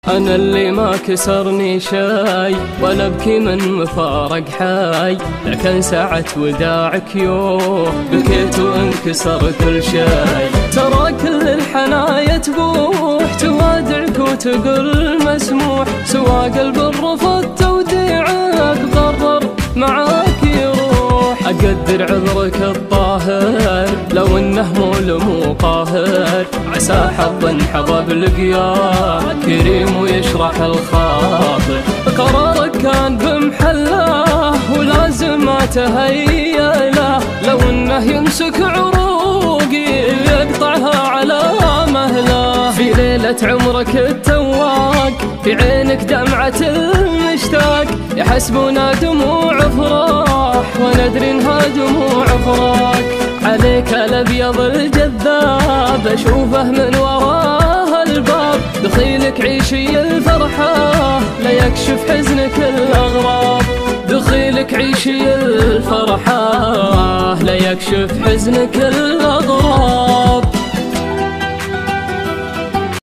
أنا اللي ما كسرني شاي ولا أبكي من مفارق حاي، لكن ساعة وداعك يوم بكيت وانكسر كل شاي. ترى كل الحنايا تبوح توادعك وتقول مسموح، سوى قلب الرفض توديعك قرر معاك يروح. أقدر عذرك الطاهر لو انه مو قاهر، عسى حظ انحظى بالقيام كريم ويشرح الخاطر. قرارك كان بمحله ولازم ما تهيأ له، لو انه يمسك عروقي يقطعها على مهله. في ليلة عمرك التواق في عينك دمعة المشتاق، يحسبنا دموع فراح وندري انها دموع فراق. عليك الابيض الجذاب اشوفه من وراه الباب، دخيلك عيشي الفرحة لا يكشف حزنك الاغراب. دخيلك عيشي الفرحة لا يكشف حزنك